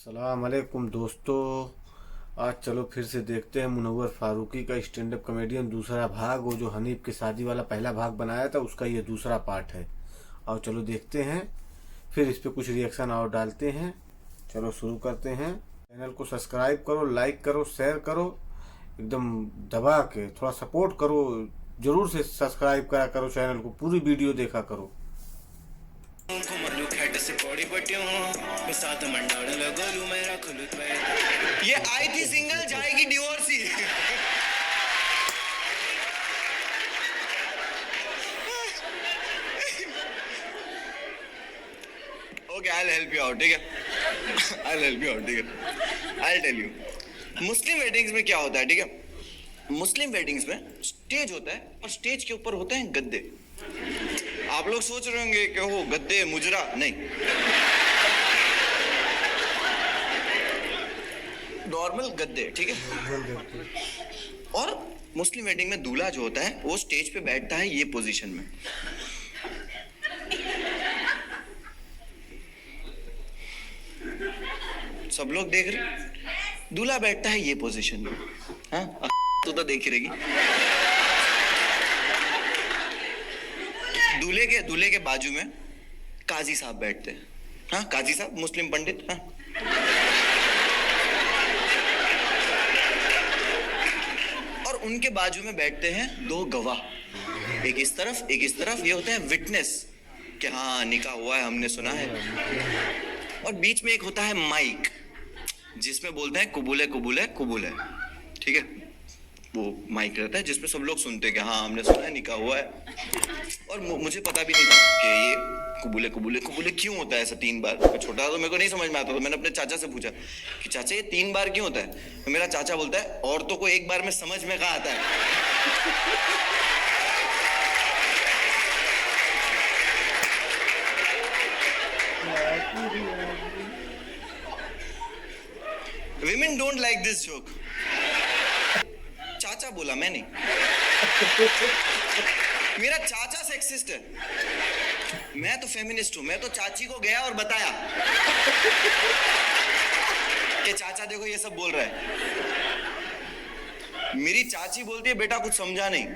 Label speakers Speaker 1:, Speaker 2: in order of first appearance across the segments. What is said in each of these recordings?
Speaker 1: अस्सलाम वालेकुम दोस्तों। आज चलो फिर से देखते हैं मुनव्वर फारूकी का स्टैंड अप कॉमेडियन दूसरा भाग। वो जो हनीफ की शादी वाला पहला भाग बनाया था उसका ये दूसरा पार्ट है। और चलो देखते हैं, फिर इस पे कुछ रिएक्शन और डालते हैं। चलो शुरू करते हैं। चैनल को सब्सक्राइब करो, लाइक करो, शेयर करो, एकदम दबा के थोड़ा सपोर्ट करो। जरूर से सब्सक्राइब करा करो चैनल को, पूरी वीडियो देखा करो।
Speaker 2: ये आई थी सिंगल, जाएगी divorcee. Okay, I will help you out, ठीक है? I will help you out, ठीक है? I will tell you. Muslim weddings में क्या होता है, ठीक है? मुस्लिम वेडिंग्स में स्टेज होता है और स्टेज के ऊपर होते हैं गद्दे। आप लोग सोच रहे होंगे कि वो गद्दे मुजरा, नहीं, नॉर्मल गद्दे, ठीक है? और मुस्लिम वेडिंग में दूल्हा जो होता है वो स्टेज पे बैठता है ये पोजीशन में। सब लोग देख रहे, दूल्हा बैठता है ये पोजीशन में। हाँ, तो देख ही रहेगी। दूल्हे के बाजू में काजी साहब बैठते हैं। हाँ, काजी साहब, मुस्लिम पंडित। हाँ, और उनके बाजू में बैठते हैं दो गवाह, एक इस तरफ एक इस तरफ। ये होते हैं विटनेस कि हाँ निकाह हुआ है, हमने सुना है। और बीच में एक होता है माइक जिसमें बोलते हैं कुबूल है, कुबूल है, कुबूल है, ठीक है? वो माइक रहता है जिसमें सब लोग सुनते हैं कि हाँ हमने सुना है, निकाह हुआ है। और मुझे पता भी नहीं था कि ये कुबूले कुबूले कुबूले क्यों होता है ऐसा 3 बार। मैं छोटा था तो मेरे को नहीं समझ में आता, तो मैंने अपने चाचा से पूछा कि चाचा ये 3 बार क्यों होता है? तो मेरा चाचा बोलता है औरतों को एक बार में समझ में कहाँ आता है। Women don't like this joke. चाचा बोला, मैं नहीं। मेरा चाचा सेक्सिस्ट है, मैं तो फेमिनिस्ट हूं। मैं तो चाची को गया और बताया कि चाचा देखो ये सब बोल रहा है। मेरी चाची बोलती है बेटा कुछ समझा नहीं।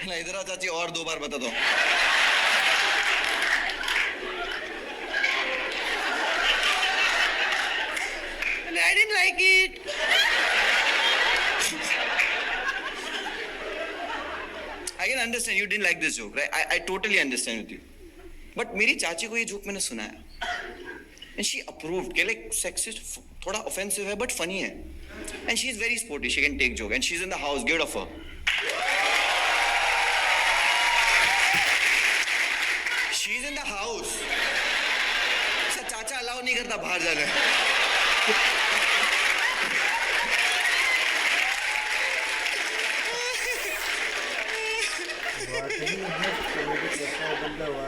Speaker 2: ना इधर आ चाची, और 2 बार बता दो। I didn't like it. I can understand you didn't like this joke, right? I totally understand with you. But मेरी चाची को ये जोक मैंने सुनाया and she approved कि like sexist थोड़ा offensive है but funny है, and she is very sporty, she can take joke and she's in the house, give it off her. She's in the house. चाचा allow नहीं करता बाहर जाने।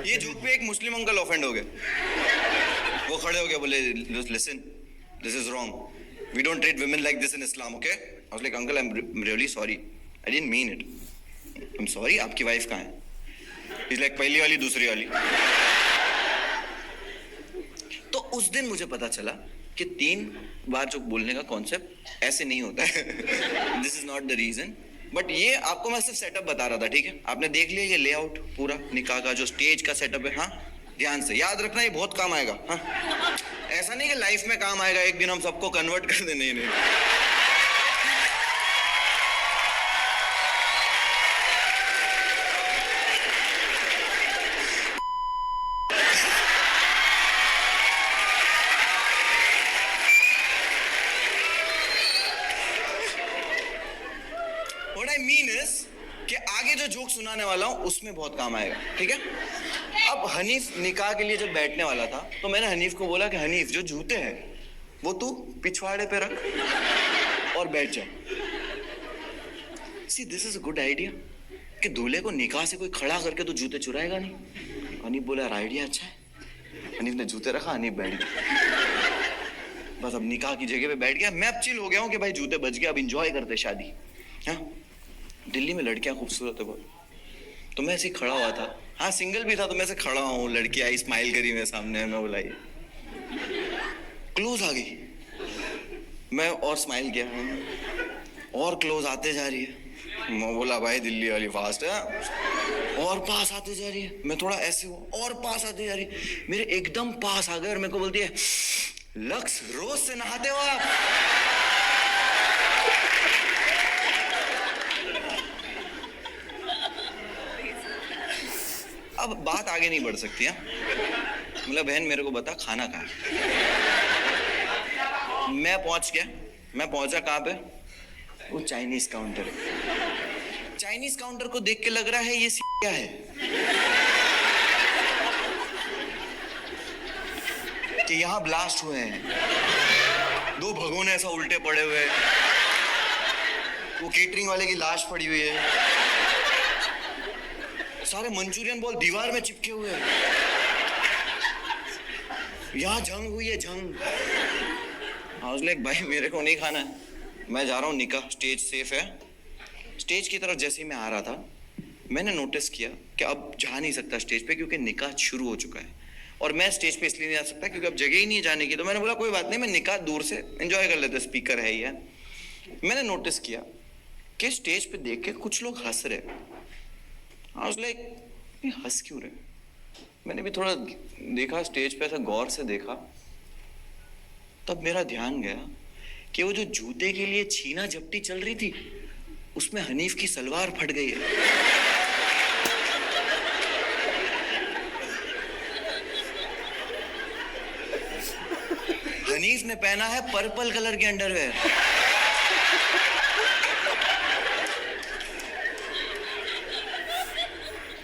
Speaker 2: ये जोक पे एक मुस्लिम अंकल ऑफेंड हो गए। वो खड़े हो गए, बोले listen, this is wrong, we don't treat women like this in Islam, okay? I was like, uncle, I'm really sorry, I didn't mean it, I'm sorry। आपकी वाइफ कहाँ है? He's like, पहली वाली, दूसरी वाली। तो उस दिन मुझे पता चला कि 3 बार जोक बोलने का कॉन्सेप्ट ऐसे नहीं होता है। This is not the reason, but ये आपको मैं सिर्फ सेटअप बता रहा था, ठीक है? आपने देख लिया ये लेआउट पूरा निकाह का, जो स्टेज का सेटअप है। हाँ, ध्यान से याद रखना, ये बहुत काम आएगा। हाँ, ऐसा नहीं कि लाइफ में काम आएगा, एक दिन हम सबको कन्वर्ट कर दें, नहीं नहीं। What I mean is कि आगे जो जोक सुनाने वाला हूँ उसमें बहुत काम आएगा, ठीक है? अब हनीफ निकाह के लिए जब बैठने वाला था तो मैंने हनीफ को बोला कि हनीफ जो जूते हैं वो तू पिछवाड़े पे रख और बैठ जा। See this is a good idea कि दूल्हे को निकाह से कोई खड़ा करके तो जूते चुराएगा नहीं। हनीफ बोला यार आइडिया अच्छा है। हनीफ ने जूते रखा, हनीफ बैठ गया। बस अब निकाह की जगह पे बैठ गया। मैं अब चिल हो गया हूँ कि भाई जूते बच गए, अब इंजॉय करते शादी। हाँ, दिल्ली में लड़कियां खूबसूरत है बहुत। तो मैं ऐसे ही खड़ा हुआ था, हाँ सिंगल भी था, तो मैं ऐसे खड़ा हूँ, लड़की आई स्माइल करी मेरे सामने, मैं बोला ये क्लोज आ गई, मैं और स्माइल किया और क्लोज आते जा रही है। मैं बोला भाई दिल्ली वाली फास्ट है, और पास आते जा रही है। मैं थोड़ा ऐसे हुआ और पास आते जा रही है, मेरे एकदम पास आ गए और मेरे को बोलती है लक्स रोज से नहाते हो आप? अब बात आगे नहीं बढ़ सकती है, मतलब बहन मेरे को बता खाना कहाँ है? मैं पहुंच गया, मैं पहुंचा कहाँ पे? वो चाइनीज काउंटर है। चाइनीज काउंटर को देख के लग रहा है ये क्या है कि यहाँ ब्लास्ट हुए हैं, दो भगोने ऐसा उल्टे पड़े हुए हैं, वो केटरिंग वाले की लाश पड़ी हुई है, सारे मंचूरियन बॉल दीवार में चिपके हुए हैं, यहाँ जंग हुई है जंग। लाइक भाई मेरे को नहीं खाना है, मैं जा रहा हूँ निकाह, स्टेज सेफ है। स्टेज की तरफ जैसे ही मैं आ रहा था, मैंने नोटिस किया कि अब जा नहीं सकता स्टेज पे क्योंकि निकाह शुरू हो चुका है, और मैं स्टेज पे इसलिए नहीं आ सकता क्योंकि अब जगह ही नहीं है जाने की। तो मैंने बोला कोई बात नहीं, मैं निकाह दूर से एंजॉय कर लेता, स्पीकर है ही है। मैंने नोटिस किया कि स्टेज पे देख के कुछ लोग हंस रहे। आई वाज लाइक ये हंस क्यों रहे? मैंने भी थोड़ा देखा, स्टेज पे ऐसा गौर से देखा, तब मेरा ध्यान गया कि वो जो जूते के लिए छीना झपटी चल रही थी, उसमें हनीफ की सलवार फट गई है। हनीफ ने पहना है पर्पल कलर के अंडरवेयर।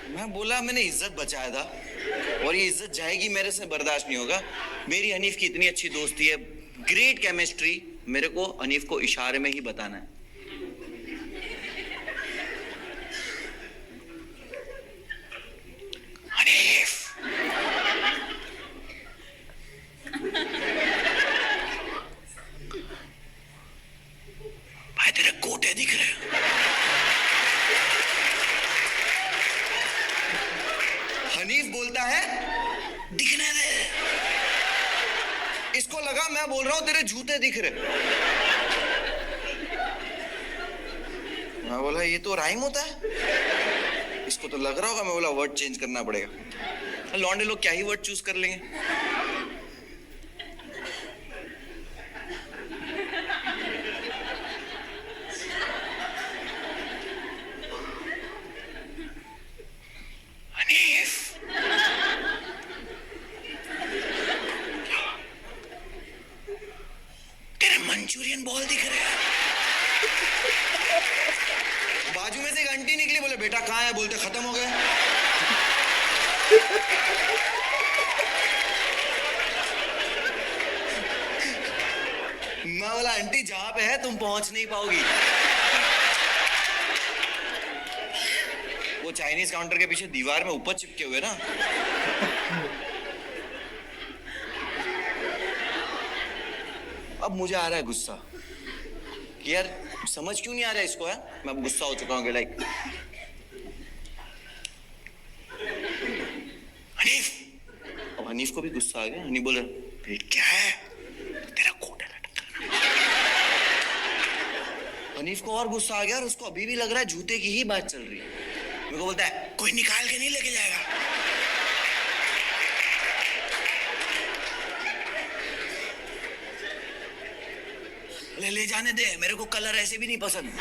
Speaker 2: मैं बोला मैंने इज्जत बचाया था और ये इज्जत जाएगी मेरे से, बर्दाश्त नहीं होगा। मेरी हनीफ की इतनी अच्छी दोस्ती है, ग्रेट केमिस्ट्री, मेरे को हनीफ को इशारे में ही बताना है। हनीफ भाई तेरे कोटे दिख रहे हैं। हनीफ बोलता है दिखने दे। इसको लगा मैं बोल रहा हूं तेरे जूते दिख रहे। मैं बोला ये तो राइम होता है, इसको तो लग रहा होगा। मैं बोला वर्ड चेंज करना पड़ेगा। लौंडे लोग क्या ही वर्ड चूज कर लेंगे। हनीफ तेरे मंचूरियन बॉल दिख रहे हैं। बाजू में से एक आंटी निकली, बोले बेटा कहाँ है? बोलते खत्म हो गए। मैं बोला आंटी जहां पे है तुम पहुंच नहीं पाओगी। वो चाइनीज काउंटर के पीछे दीवार में ऊपर चिपके हुए ना, अब मुझे आ रहा है गुस्सा कि यार समझ क्यों नहीं आ रहा है इसको है। मैं अब गुस्सा हो चुका हूँ कि लाइक हनीफ। अब हनीफ को भी गुस्सा आ गया। हनीफ बोले क्या है? तेरा कोट है। हनीफ को और गुस्सा आ गया और उसको अभी भी लग रहा है जूते की ही बात चल रही है। मेरे को बोलता है कोई निकाल के नहीं लेके जाएगा। ले जाने दे, मेरे को कलर ऐसे भी नहीं पसंद।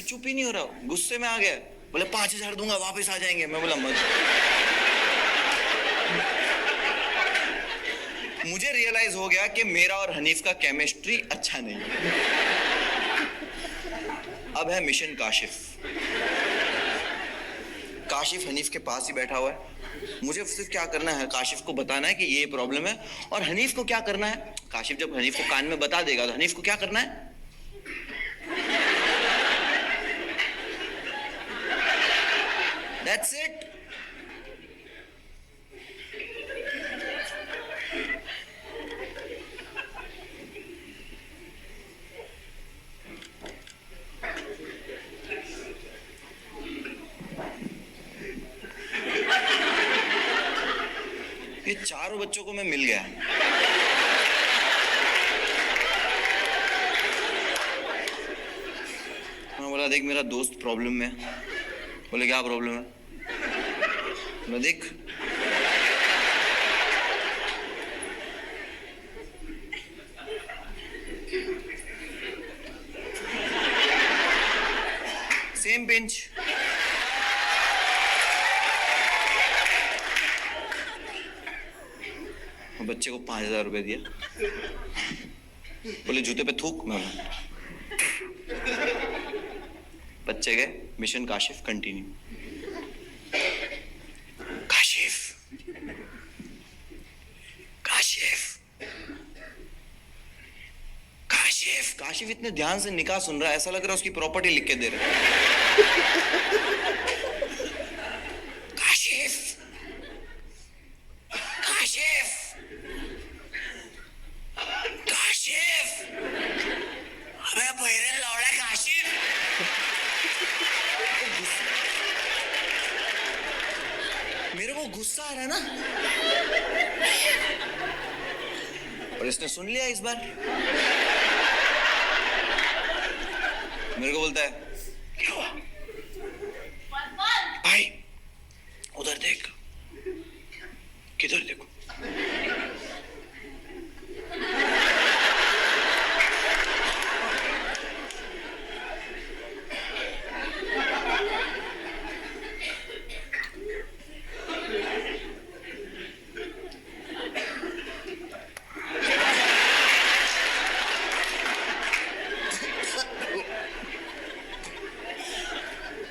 Speaker 2: चुप ही नहीं हो रहा, गुस्से में आ गया। बोले 5,000 दूंगा वापस आ जाएंगे। मैं बोला मत। मुझे रियलाइज हो गया कि मेरा और हनीफ का केमिस्ट्री अच्छा नहीं है। अब है मिशन काशिफ। काशिफ हनीफ के पास ही बैठा हुआ है। मुझे सिर्फ क्या करना है, काशिफ को बताना है कि ये प्रॉब्लम है। और हनीफ को क्या करना है, काशिफ जब हनीफ को कान में बता देगा तो हनीफ को क्या करना है, दैट्स इट। ये चारों बच्चों को मैं मिल गया। मैं बोला देख मेरा दोस्त प्रॉब्लम में है। बोले क्या प्रॉब्लम है? मैं देख सेम पिंच। बच्चे को 5,000 रुपए दिया। बोले जूते पे थूक। मैं बच्चे गए। Mission Kashif continue. काशिफ काशिफ काशिफ काशिफ इतने ध्यान से निकाह सुन रहा है, ऐसा लग रहा है उसकी प्रॉपर्टी लिख के दे रहे हैं। काशिफ काशिफ काशिफ अबे बहरे लौड़ा काशिफ। मेरे को गुस्सा आ रहा है ना, और इसने सुन लिया इस बार। मेरे को बोलता है क्या हुआ भाई? उधर देख। किधर देखो?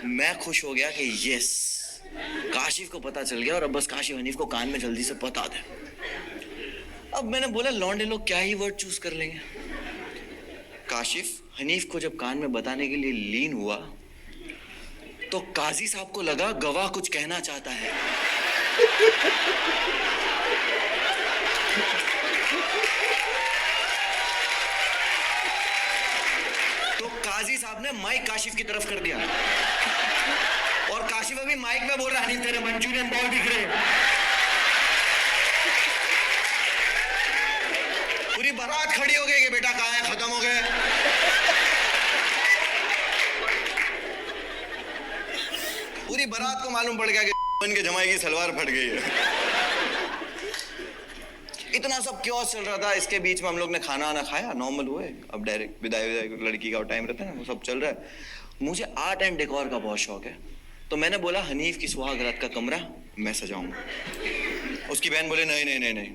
Speaker 2: मैं खुश हो गया कि यस, काशिफ को पता चल गया और अब बस काशिफ हनीफ को कान में जल्दी से बता दे। अब मैंने बोला लौंडे लोग क्या ही वर्ड चूज कर लेंगे। काशिफ हनीफ को जब कान में बताने के लिए लीन हुआ तो काजी साहब को लगा गवाह कुछ कहना चाहता है। तो काजी साहब ने माइक काशिफ की तरफ कर दिया और काशिफ अभी माइक में बोल रहा है तेरे मंचूरियन बॉल दिख रहे। पूरी बारात खड़ी हो गई कि बेटा कहाँ है, खत्म हो गए। पूरी बारात को मालूम पड़ गया कि बन के जमाई की सलवार फट गई है। इतना सब क्यों चल रहा था। इसके बीच में हम लोग ने खाना आना खाया, नॉर्मल हुए। अब डायरेक्ट विदाई लड़की का टाइम रहता है ना, वो सब चल रहा है। मुझे आर्ट एंड डेकोर का बहुत शौक है, तो मैंने बोला हनीफ की सुहागरात का कमरा मैं सजाऊंगा। उसकी बहन बोले नहीं नहीं नहीं नहीं,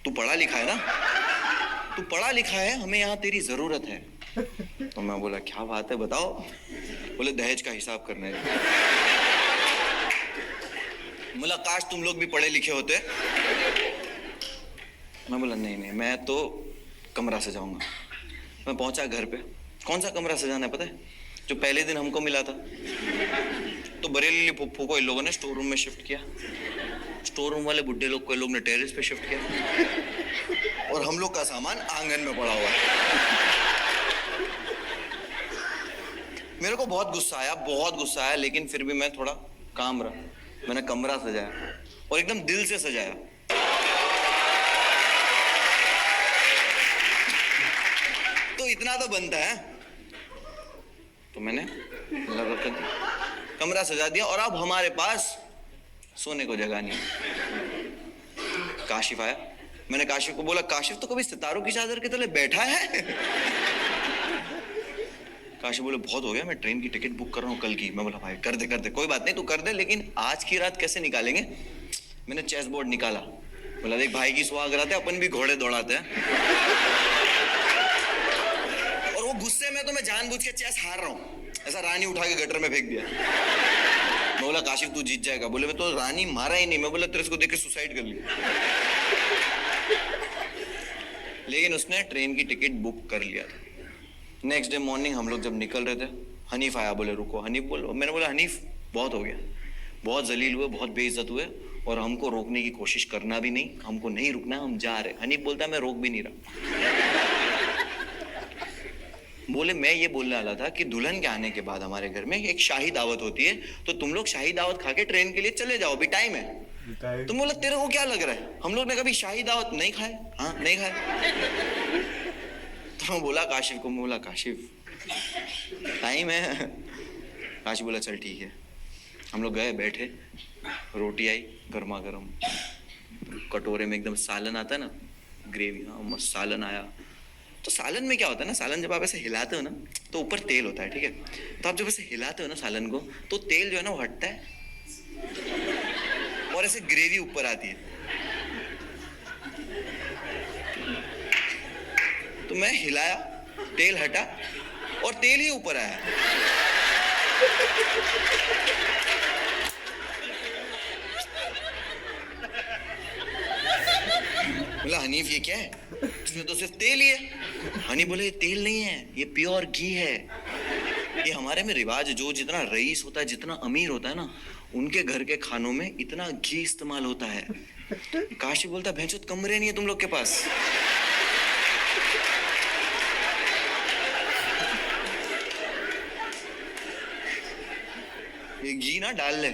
Speaker 2: तू पढ़ा लिखा है ना, तू पढ़ा लिखा है, हमें यहाँ तेरी जरूरत है। तो मैं बोला क्या बात है बताओ। बोले दहेज का हिसाब करना है। बोला काश तुम लोग भी पढ़े लिखे होते। मैं बोला नहीं नहीं, मैं तो कमरा सजाऊंगा। मैं पहुंचा घर पे। कौन सा कमरा सजाना है पता है? जो पहले दिन हमको मिला था। तो बरेली फुफ्फू को इन लोगों ने स्टोर रूम में शिफ्ट किया। स्टोर रूम वाले बुड्ढे लोग को इन लोग ने टेरेस पे शिफ्ट किया और हम लोग का सामान आंगन में पड़ा हुआ है। मेरे को बहुत गुस्सा आया, लेकिन फिर भी मैं थोड़ा काम रहा। मैंने कमरा सजाया और एकदम दिल से सजाया। तो इतना तो बनता है। तो मैंने लगा कर दिया, कमरा सजा दिया और अब हमारे पास सोने को जगह नहीं। काशिफ आया। मैंने काशिफ को बोला काशिफ तो कभी सितारों की चादर के तले बैठा है? काशिफ बोले बहुत हो गया, मैं ट्रेन की टिकट बुक कर रहा हूँ कल की। मैं बोला भाई कर दे कोई बात नहीं, तू कर दे, लेकिन आज की रात कैसे निकालेंगे? मैंने चेस बोर्ड निकाला। बोला देख भाई की सुहागरात है, अपन भी घोड़े दौड़ाते हैं। और वो गुस्से में तो मैं जानबूझ के चेस हार रहा हूँ, ऐसा रानी उठा के गटर में फेंक दिया। मैं बोला काशिफ तू जीत जाएगा। बोले मैं तो रानी मारा ही नहीं। मैं बोला तेरे को देख के सुसाइड कर लिया। लेकिन उसने ट्रेन की टिकट बुक कर लिया था। नेक्स्ट डे मॉर्निंग हम लोग जब निकल रहे थे, हनीफ आया। बोले रुको। हनीफ बोलो। मैंने बोला हनीफ बहुत हो गया, बहुत जलील हुए, बहुत बेइज्जत हुए और हमको रोकने की कोशिश करना भी नहीं, हमको नहीं रुकना, हम जा रहे। हनीफ बोलता है मैं रोक भी नहीं रहा। बोले मैं ये बोलने वाला था कि दुल्हन के आने के बाद हमारे घर में एक शाही दावत होती है, तो तुम लोग शाही दावत खा के ट्रेन के लिए चले जाओ, अभी टाइम है। तो बोला तेरे को क्या लग रहा है, हम लोग ने कभी शाही दावत नहीं खाए? हाँ नहीं खाए। तो मैं बोला काशिफ को, मैं बोला काशिफ टाइम है। काशिफ बोला चल ठीक है। हम लोग गए, बैठे, रोटी आई गर्मा गर्म, कटोरे में एकदम सालन आता है ना, ग्रेवी, हाँ मस्त सालन आया। तो सालन में क्या होता है ना, सालन जब आप ऐसे हिलाते हो ना तो ऊपर तेल होता है, ठीक है। तो आप जब ऐसे हिलाते हो ना सालन को, तो तेल जो है ना वो हटता है और ऐसे ग्रेवी ऊपर आती है। तो मैं हिलाया, तेल हटा और तेल ही ऊपर आया। बोला हनीफ ये क्या है, इसमें तो सिर्फ तेल ही है। हनी बोले ये तेल नहीं है, ये प्योर घी है। ये हमारे में रिवाज है, जो जितना रईस होता है, जितना अमीर होता है ना, उनके घर के खानों में इतना घी इस्तेमाल होता है। काशिफ बोलता भैंचोद कमरे नहीं है तुम लोग के पास। ये घी ना डाल ले।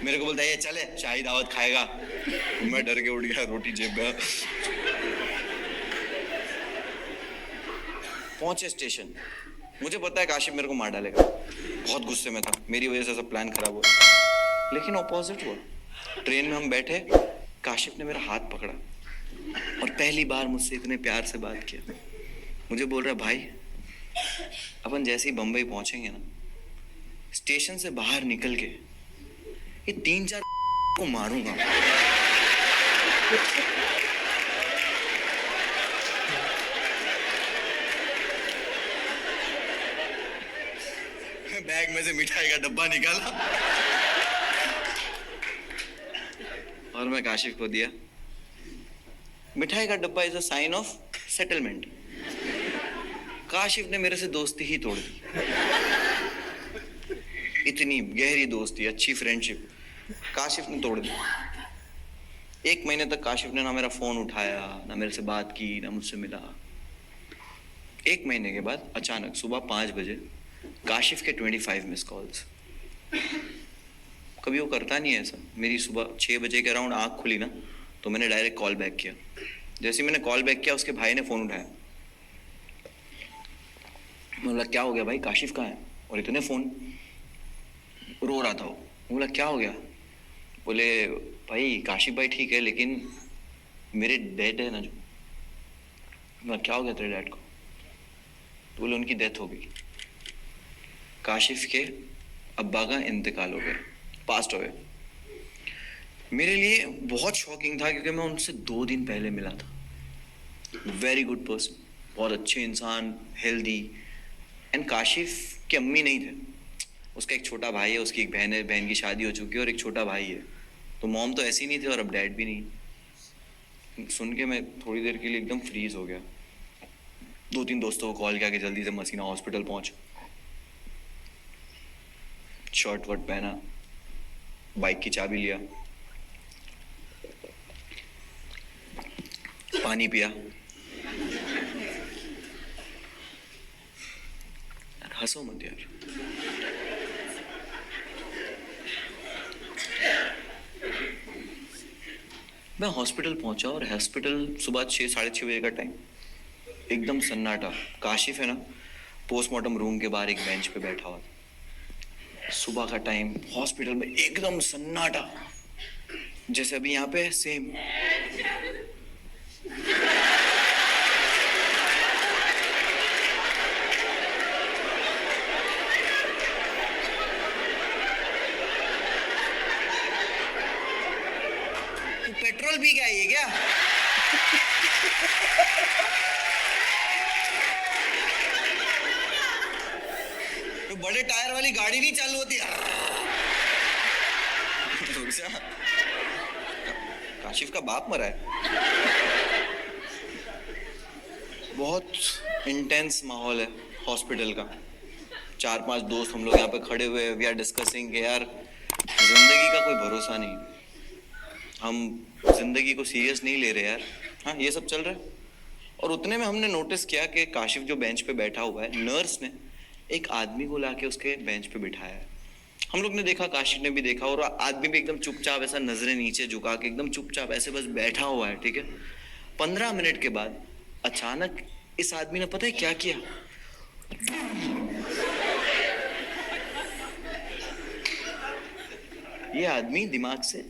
Speaker 2: मेरे को बोलता है ये चले शाही दावत खाएगा। मैं डर के उठ गया, रोटी जेब में। पहुंचे स्टेशन, मुझे पता है काशिफ मेरे को मार डालेगा, बहुत गुस्से में था, मेरी वजह से सब प्लान खराब हुआ। लेकिन ऑपोजिट हुआ। ट्रेन में हम बैठे, काशिफ ने मेरा हाथ पकड़ा और पहली बार मुझसे इतने प्यार से बात किया। मुझे बोल रहा भाई अपन जैसे ही बंबई पहुंचेंगे ना, स्टेशन से बाहर निकल के ये 3-4 को मारूंगा। बैग में से मिठाई का डब्बा निकाला और मैं काशिफ को दिया। मिठाई का डब्बा is a sign of settlement. Kashif ने मेरे से दोस्ती ही तोड़ दी। इतनी गहरी दोस्ती, अच्छी फ्रेंडशिप काशिफ ने तोड़ दी। 1 महीने तक काशिफ ने ना मेरा फोन उठाया, ना मेरे से बात की, ना मुझसे मिला। 1 महीने के बाद अचानक सुबह 5 बजे काशिफ के 25 मिस कॉल्स। कभी वो करता नहीं है ऐसा। मेरी सुबह 6 बजे के अराउंड आंख खुली ना, तो मैंने डायरेक्ट कॉल बैक किया। जैसे ही मैंने कॉल बैक किया, उसके भाई ने फोन उठाया। मैं बोला क्या हो गया भाई, काशिफ कहाँ है? और इतने फोन, रो रहा था वो। बोला क्या हो गया? बोले भाई काशिफ भाई ठीक है, लेकिन मेरे डैड है ना जो। बोला क्या हो गया तेरे डैड को? तो बोले उनकी डेथ हो गई। काशिफ के अब्बा का इंतकाल हो गया, पास्ट हो गए। मेरे लिए बहुत शॉकिंग था, क्योंकि मैं उनसे 2 दिन पहले मिला था। वेरी गुड पर्सन, बहुत अच्छे इंसान, हेल्दी। एंड काशिफ की अम्मी नहीं थे, उसका एक छोटा भाई है, उसकी एक बहन है, बहन की शादी हो चुकी है और एक छोटा भाई है। तो मॉम तो ऐसी नहीं थी और अब डैड भी नहीं। सुन के मैं थोड़ी देर के लिए एकदम फ्रीज हो गया। 2-3 दोस्तों को कॉल किया कि जल्दी से मसीना हॉस्पिटल पहुंच। शर्ट वर्ट पहना, बाइक की चाबी लिया, पानी पिया। हंसो मत यार। मैं हॉस्पिटल पहुंचा और हॉस्पिटल सुबह 6-6:30 बजे का टाइम, एकदम सन्नाटा। काशिफ है ना, पोस्टमार्टम रूम के बाहर एक बेंच पे बैठा हुआ था। सुबह का टाइम, हॉस्पिटल में एकदम सन्नाटा, जैसे अभी यहाँ पे सेम। पेट्रोल पी के आई है क्या? तो बड़े टायर वाली गाड़ी नहीं चालू होती? काशिफ का बाप मरा है। बहुत इंटेंस माहौल है हॉस्पिटल का। 4-5 दोस्त हम लोग यहाँ पे खड़े हुए, वी आर डिस्कसिंग कि यार जिंदगी का कोई भरोसा नहीं, हम जिंदगी को सीरियस नहीं ले रहे यार। हाँ ये सब चल रहा है। और उतने में हमने नोटिस किया कि काशिफ जो बेंच पे बैठा हुआ है, नर्स ने एक आदमी को लाके उसके बेंच पे बिठाया है। हम लोग ने देखा, काशिफ ने भी देखा, और आदमी भी एकदम चुपचाप ऐसा नजरें नीचे झुका के एकदम चुपचाप ऐसे बस बैठा हुआ है, ठीक है। 15 मिनट के बाद अचानक इस आदमी ने पता है क्या किया? ये आदमी दिमाग से,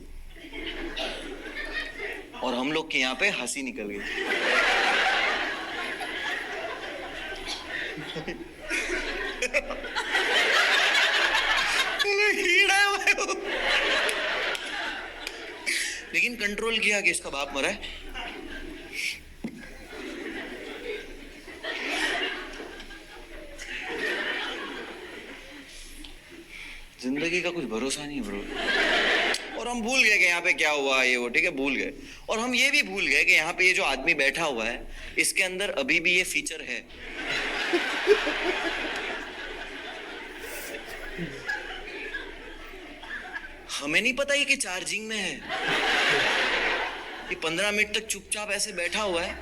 Speaker 2: और हम लोग के यहाँ पे हंसी निकल गई। लेकिन कंट्रोल किया कि इसका बाप मरा है। जिंदगी का कुछ भरोसा नहीं है ब्रो। और हम भूल गए कि यहाँ पे क्या हुआ, ये वो, ठीक है, भूल गए। और हम ये भी भूल गए कि यहाँ पे ये जो आदमी बैठा हुआ है, इसके अंदर अभी भी ये फीचर है। हमें नहीं पता ये कि चार्जिंग में है। ये 15 मिनट तक चुपचाप ऐसे बैठा हुआ है।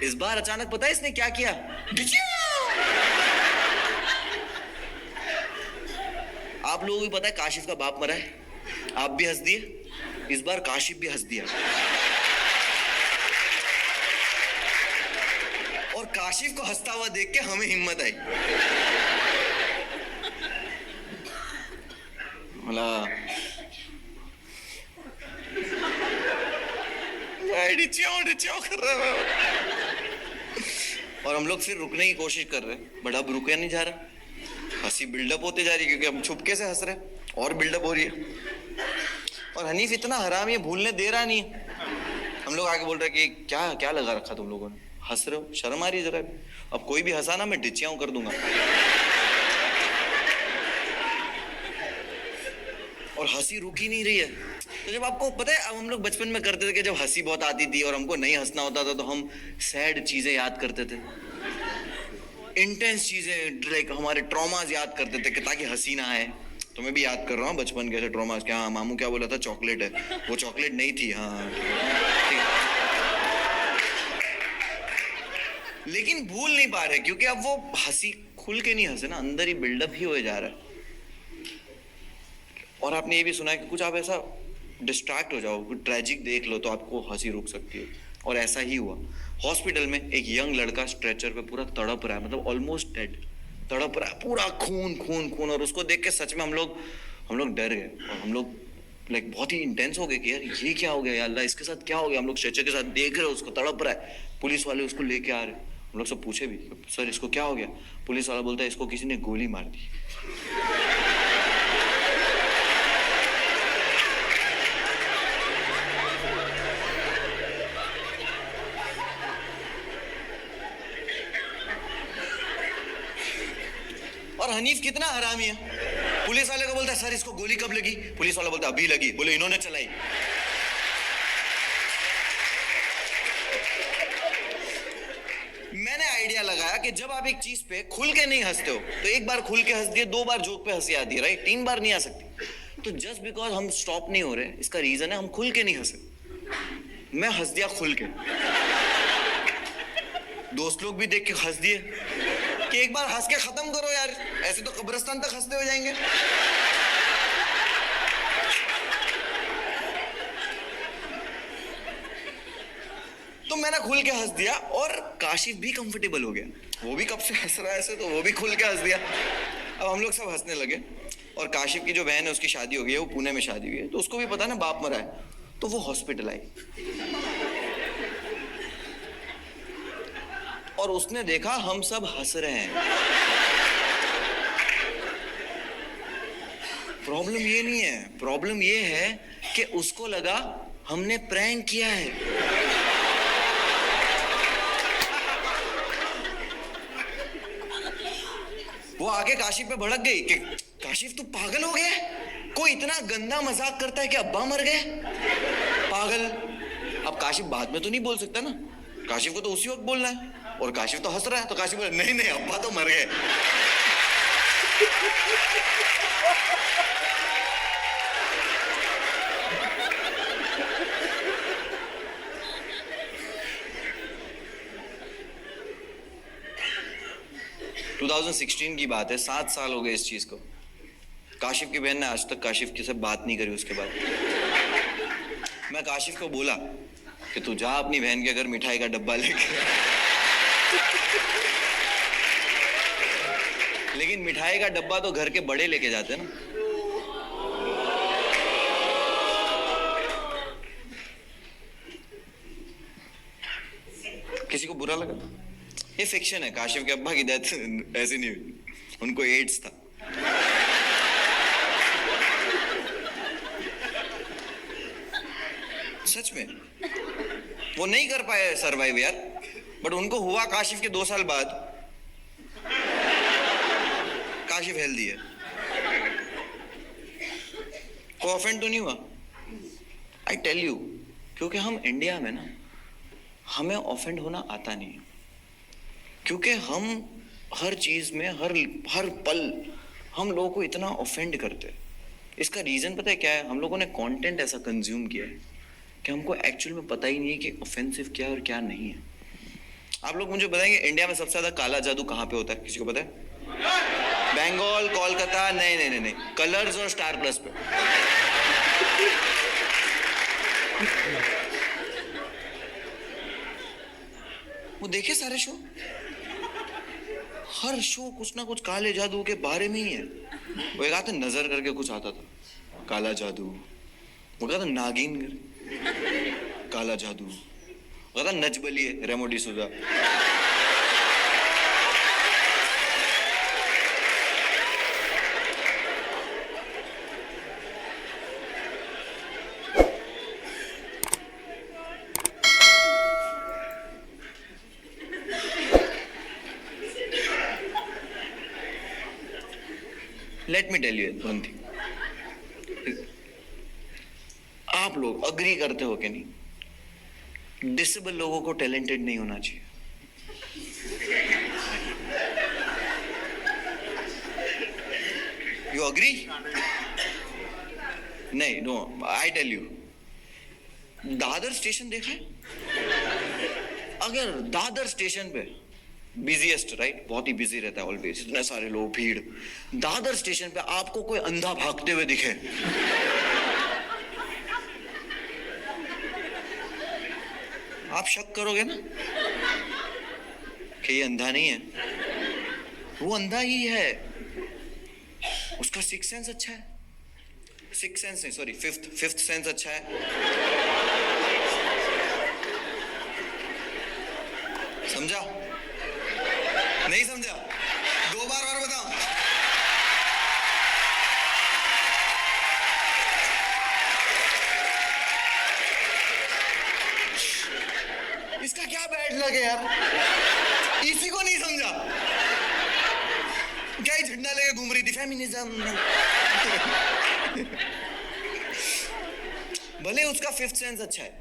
Speaker 2: इस बार अचानक पता है इसने क्या किया? आप लोगों को भी पता है काशिफ का बाप मरा है, आप भी हंस दिए। इस बार काशिफ भी हंस दिया, और काशिफ को हंसता हुआ देख के हमें हिम्मत आई। बोला कर रहा है, और हम लोग फिर रुकने की कोशिश कर रहे हैं, बट अब रुका नहीं जा रहा। हंसी बिल्डअप होते जा रही है क्योंकि हम छुपके से हंस रहे हैं और बिल्डअप हो रही है। और हनीफ इतना हराम ये भूलने दे रहा नहीं है। हम लोग आके बोल रहे कि क्या क्या लगा रखा तुम लोगों ने, हंस रहे हो, शर्म आ रही है जरा। अब कोई भी हंसा ना मैं डिचियां कर दूंगा। और हंसी रुक ही नहीं रही है। तो जब आपको पता है, अब हम लोग बचपन में करते थे कि जब हंसी बहुत आती थी और हमको नहीं हंसना होता था तो हम सैड चीजें याद करते थे, इंटेंस चीजें, लाइक हमारे ट्रॉमास याद करते थे कि ताकि हंसी ना आए। तो मैं भी याद कर रहा हूँ बचपन के ऐसे ट्रॉमास। क्या, हाँ, मामू क्या बोला था, चॉकलेट है, वो चॉकलेट नहीं थी। हाँ ठीक है। लेकिन भूल नहीं पा रहे क्योंकि अब वो हंसी खुल के नहीं हंसे ना, अंदर ही बिल्डअप ही हो जा रहा है। और आपने ये भी सुना है कि कुछ आप ऐसा डिस्ट्रैक्ट हो जाओ, कुछ ट्रेजिक देख लो तो आपको हंसी रुक सकती है। और ऐसा ही हुआ। हॉस्पिटल में एक यंग लड़का स्ट्रेचर पे पूरा तड़प रहा है, मतलब ऑलमोस्ट डेड, तड़प रहा है, पूरा खून खून खून। और उसको देख के सच में हम लोग डर गए, और हम लोग लाइक बहुत ही इंटेंस हो गए कि यार ये क्या हो गया, यार अल्लाह इसके साथ क्या हो गया। हम लोग स्ट्रेचर के साथ देख रहे, उसको तड़प रहा है, पुलिस वाले उसको लेके आ रहे। हम लोग सब पूछे भी, सर इसको क्या हो गया? पुलिस वाला बोलता है इसको किसी ने गोली मार दी। और हनीफ कितना हरामी है, पुलिस वाले को बोलता है सर इसको गोली कब लगी? पुलिस वाला बोलता है अभी लगी। बोले इन्होंने चलाई। मैंने आइडिया लगाया कि जब आप एक चीज पे खुल के नहीं हंसते हो तो एक बार खुल के हंस दिए, 2 बार जोक पे हंसी आती है, राइट? 3 बार नहीं आ सकती। तो जस्ट बिकॉज हम स्टॉप नहीं हो रहे, इसका रीजन है हम खुल के नहीं हंसे। मैं हंस दिया खुल के, दोस्त लोग भी देख के हंस दिए कि एक बार हंस के खत्म करो यार, ऐसे तो कब्रिस्तान तक हंसते हो जाएंगे। तो मैंने खुल के हंस दिया और काशिफ भी कंफर्टेबल हो गया, वो भी कब से हंस रहा है ऐसे, तो वो भी खुल के हंस दिया। अब हम लोग सब हंसने लगे। और काशिफ की जो बहन है उसकी शादी हो गई है, वो पुणे में शादी हुई है, तो उसको भी पता ना बाप मरा है, तो वो हॉस्पिटल आई और उसने देखा हम सब हंस रहे हैं। प्रॉब्लम ये नहीं है, प्रॉब्लम ये है कि उसको लगा हमने प्रैंक किया है। वो आगे काशिफ पे भड़क गई कि काशिफ तू पागल हो गया, कोई इतना गंदा मजाक करता है कि अब्बा मर गए, पागल। अब काशिफ बाद में तो नहीं बोल सकता ना, काशिफ को तो उसी वक्त बोलना है। और काशिफ तो हंस रहा है, तो काशिफ बोले नहीं नहीं अब्बा तो मर गए। (2016) की बात है, 7 साल हो गए इस चीज को। काशिफ की बहन ने आज तक काशिफ की से बात नहीं करी उसके बाद। मैं काशिफ को बोला कि तू जा अपनी बहन के घर मिठाई का डब्बा लेके, लेकिन मिठाई का डब्बा तो घर के बड़े लेके जाते ना। किसी को बुरा लगा? ये फिक्शन है। काशिफ के अब्बा की डेथ ऐसी नहीं हुई, उनको एड्स था। सच में वो नहीं कर पाए सरवाइव यार, बट उनको हुआ काशिफ के 2 साल बाद। काशिफ हेल्दी है, को ऑफेंड तो नहीं हुआ। आई टेल यू, क्योंकि हम इंडिया में ना, हमें ऑफेंड होना आता नहीं है, क्योंकि हम हर चीज में हर पल हम लोगों को इतना ऑफेंड करते हैं। इसका रीजन पता है क्या है? हम लोगों ने कंटेंट ऐसा कंज्यूम किया है कि हमको एक्चुअल में पता ही नहीं है कि ऑफेंसिव क्या है और क्या नहीं है। आप लोग मुझे बताएंगे इंडिया में सबसे ज्यादा काला जादू कहाँ पे होता है? किसी को पता है? बंगाल, कोलकाता? नहीं, कलर्स और स्टार प्लस पे। वो देखे सारे शो, हर शो कुछ ना कुछ काले जादू के बारे में ही है। वो एक आता नजर करके कुछ आता था, काला जादू। वो कहता नागिन काला जादू। वो कहता नजबली है, Remo D'Souza. Let me tell you one thing, आप लोग अग्री करते हो कि नहीं, डिसेबल लोगों को टैलेंटेड नहीं होना चाहिए। You agree? नहीं, no, I tell you, Dadar station देखा है? अगर दादर स्टेशन पे बिजीएस्ट, राइट, बहुत ही बिजी रहता है ऑलवेज, इतने सारे लोग, भीड़। दादर स्टेशन पे आपको कोई अंधा भागते हुए दिखे, आप शक करोगे ना कि ये अंधा नहीं है? वो अंधा ही है, उसका सिक्स सेंस अच्छा है। सिक्स सेंस नहीं, सॉरी, फिफ्थ सेंस अच्छा है। समझा? नहीं समझा? 2 बार और बताओ। इसका क्या बैड लगे यार, इसी को नहीं समझा? क्या ही झंडा लेके घूम रही थी, फेमिनिज्म। भले उसका फिफ्थ सेंस अच्छा है,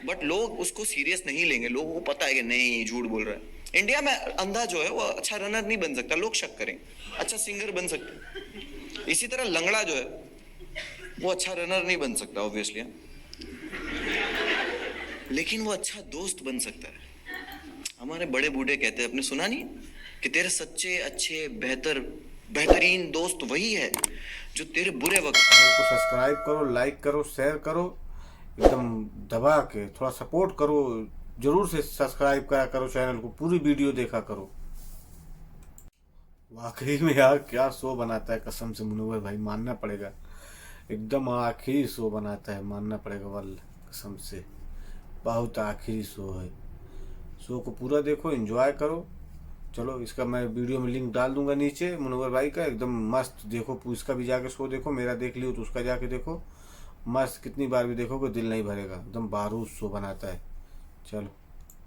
Speaker 2: बट लोग उसको सीरियस नहीं लेंगे। लोगों को पता है कि नहीं, झूठ बोल रहा है। इंडिया में अंधा जो है वो अच्छा रनर नहीं बन सकता, लोग शक करेंगे। अच्छा सिंगर बन सकता, इसी तरह लंगड़ा जो है वो अच्छा रनर नहीं बन सकता ऑब्वियसली, लेकिन वो अच्छा दोस्त बन सकता है। हमारे बड़े बूढ़े कहते हैं, आपने सुना नहीं, कि तेरे सच्चे, अच्छे, बेहतरीन दोस्त वही है जो तेरे बुरे वक्त।
Speaker 1: चैनल को सब्सक्राइब करो, लाइक करो, शेयर करो, एकदम दबा के थोड़ा सपोर्ट करो। जरूर से सब्सक्राइब करा करो चैनल को, पूरी वीडियो देखा करो। वाकई में यार क्या शो बनाता है, कसम से मुनव्वर भाई, मानना पड़ेगा। एकदम आखिरी शो बनाता है, मानना पड़ेगा वल्ल, कसम से बहुत आखिरी शो है। शो को पूरा देखो, एंजॉय करो। चलो, इसका मैं वीडियो में लिंक डाल दूंगा नीचे, मुनव्वर भाई का, एकदम मस्त देखो। इसका भी जाके शो देखो, मेरा देख लियो तो उसका जाके देखो। मस्त, कितनी बार भी देखोगे दिल नहीं भरेगा, एकदम बारूद शो बनाता है। चलो।